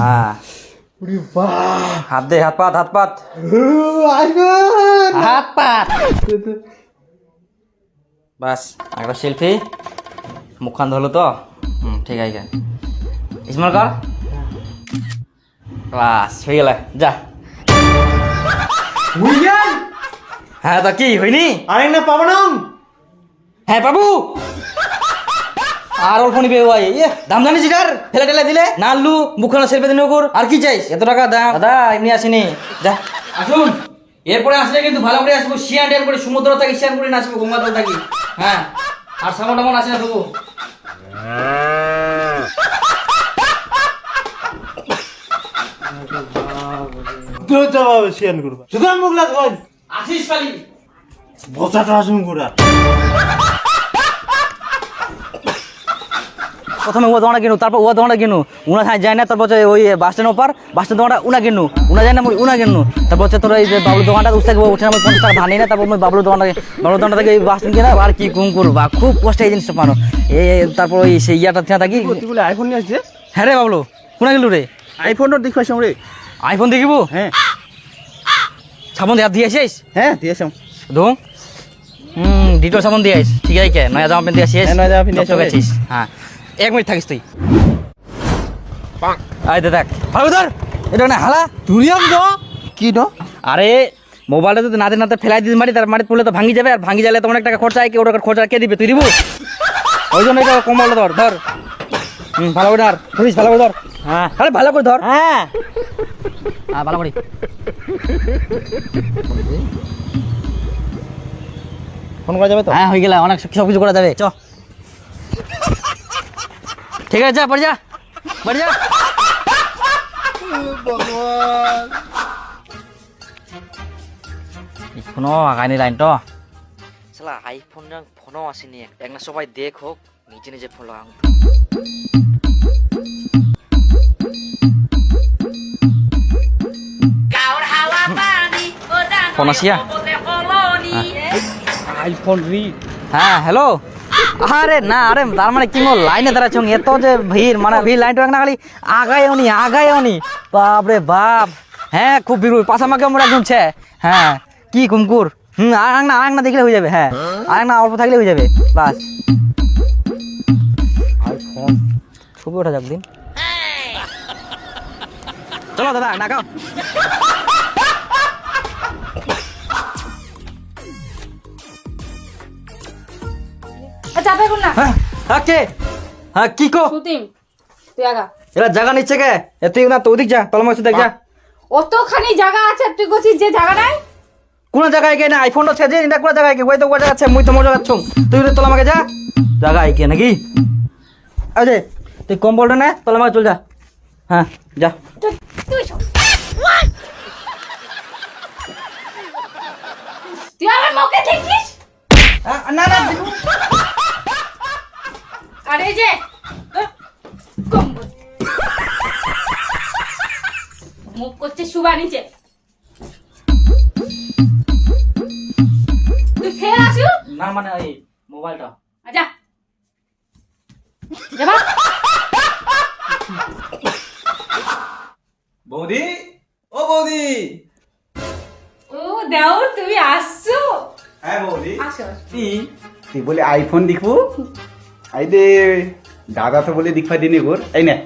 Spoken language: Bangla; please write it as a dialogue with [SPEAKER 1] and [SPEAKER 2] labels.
[SPEAKER 1] হ্যাঁ হাত দে, হাত পাত, হাত পাত, হাত পাত। বাস একটা সেলফি, মুখখান ধরলো তো। ঠিক আছে, স্মাইল কর। বাস হয়ে গেল, যা। হ্যাঁ তা কি হয়নি?
[SPEAKER 2] আরেক না পাবো না।
[SPEAKER 1] হ্যাঁ পাবো। আর অল্প নিবে ভাই, দাম জানিস এটার? ফেলে টেলে দিলে নালু মুখখানা সেলফি দিন ওপর। আর কি চাইস এত টাকা দাম? দাদা এমনি আসেনি, যা। আসুন, এরপরে আসলে কিন্তু ভালো করে আসবো, শিয়ান করে সমুদ্র থাকি, শিয়ান করে নাচবো, গঙ্গাজল থাকি। হ্যাঁ, আর সামন টামন আসে না তবু।
[SPEAKER 2] শিয়ান করবা শুধু মুখ লাগবেন
[SPEAKER 1] আসিস খালি
[SPEAKER 2] বসাটা আসুন করে।
[SPEAKER 1] প্রথমে ও দোকানটা কিনু, তারপর ও দোকানটা কিনু, উনা খাই যায় না, তারপর ওই বাস স্ট্যান্ড ওপার, বাস স্ট্যান্ড দোকানটা উনা কিনু, উনা যায় না উনা কিনু, তারপর তোর এই যে বাবলু দোকানটা উঠে থাকবো, উঠে আমি 50 টাকা ধার নিই না, তারপর আমি বাবলু দোকানটা থেকে এই বাস স্ট্যান্ড কিনা। আর কি কুম করবা, খুব কষ্ট এই জিনিসটা পানো। তারপর ওই সেই ইয়াটা থেকে থাকি।
[SPEAKER 2] বলে আইফোন নিয়ে আসছে।
[SPEAKER 1] হ্যাঁ রে বাবলু, কোনা গেলু রে?
[SPEAKER 2] আইফোনটা দেখো আসুন রে।
[SPEAKER 1] আইফোন দেখিব?
[SPEAKER 2] হ্যাঁ
[SPEAKER 1] সাবন দিয়ে দিয়ে আসিস?
[SPEAKER 2] হ্যাঁ দিয়ে আসুন।
[SPEAKER 1] ধুম ডিটো সাবন দিয়ে আইস, ঠিক আছে? নয়া জামা প্যান্ট দিয়ে আসিস,
[SPEAKER 2] নয়া জামা প্যান্ট দিয়ে
[SPEAKER 1] গেছিস। হ্যাঁ 1 মিনিট থাকিস তুই। আয় দেখ ভালো ধর, এটা না হালা
[SPEAKER 2] তুরিয়াম দো কি দো?
[SPEAKER 1] আরে মোবাইলটা যদি নাতে নাতে ফেলাই দিস মাটি, তার মাটি পড়লে তো ভাঙি যাবে, আর ভাঙি গেলে তো অনেক টাকা খরচা হয়। ওটা খরচা কে দিবে? তুই দিব? ওই জন্য এটা কমাল ধর ধর। ভালো করে ধর, ধরিস ভালো করে ধর। হ্যাঁ আরে ভালো করে ধর।
[SPEAKER 2] হ্যাঁ
[SPEAKER 1] হ্যাঁ ভালো করে।
[SPEAKER 2] ফোন করা যাবে তো?
[SPEAKER 1] হ্যাঁ হয়ে গেল, অনেক সব কিছু করা যাবে। চ ঠিক আছে, যা বাড়ি যা, বাড়ি যা। এখনো আগায়নি লাইন তো শালা আইফোন ফোনও আসেনি। এক না সবাই দেখ হোক, নিজে নিজে ফোন লাগাম। ফোন আসিয়া
[SPEAKER 2] আইফোন রি।
[SPEAKER 1] হ্যাঁ হ্যালো। আরে না, আরে তার মানে কি লাইনে দাঁড়াচ্ছ এত যে ভিড়, মানে ভিড় লাইনটা না খালি আগায়নি বাপরে বাপ। হ্যাঁ খুব ভিড়, পাশামাকে আমরা একদম ছে। হ্যাঁ কি কুমকুর। আর না দেখলে হয়ে যাবে। হ্যাঁ আর না অল্প থাকলে হয়ে যাবে, বাস। আইফোন ছবি ওঠা যাক দিন। চলো দাদা নাকাও।
[SPEAKER 3] চাপে কোন না।
[SPEAKER 1] হ্যাঁ কে? হ্যাঁ কি কো?
[SPEAKER 3] শুটিং তুই আগা।
[SPEAKER 1] এরা জায়গা নিচ্ছে কে? তুই না তো ওদিক যা, তলমা দেখ যা।
[SPEAKER 3] অতখানি জায়গা আছে, তুই কইছিস যে জায়গা নাই।
[SPEAKER 1] কোন জায়গায় কে? না আইফোনটা ছেড়ে দিন, এটা কোন জায়গায় কে? ওই তো ওই জায়গা আছে, মুই তো মজা যাচ্ছ। তুই তলমাকে যা, জায়গায় কে নাকি? আরে তুই কম্বলটা নে, তলমাকে চল যা। হ্যাঁ যা।
[SPEAKER 3] তুই তুই আমার মুখে দেখিস?
[SPEAKER 1] না না
[SPEAKER 3] আরে যে কম্বল মুখ করছে শুবা নিচে। তুই ফের আসু
[SPEAKER 1] না, মানে এই মোবাইলটা
[SPEAKER 3] আচ্ছা যাবা।
[SPEAKER 2] বৌদি, ও বৌদি।
[SPEAKER 3] ও দেও তুমি আসছো।
[SPEAKER 2] হ্যাঁ বৌদি।
[SPEAKER 3] আসো
[SPEAKER 4] তুই বলে আইফোন দেখবো, আই দে দাদা তো বলে দেখবা দিনে গোর, তাই না?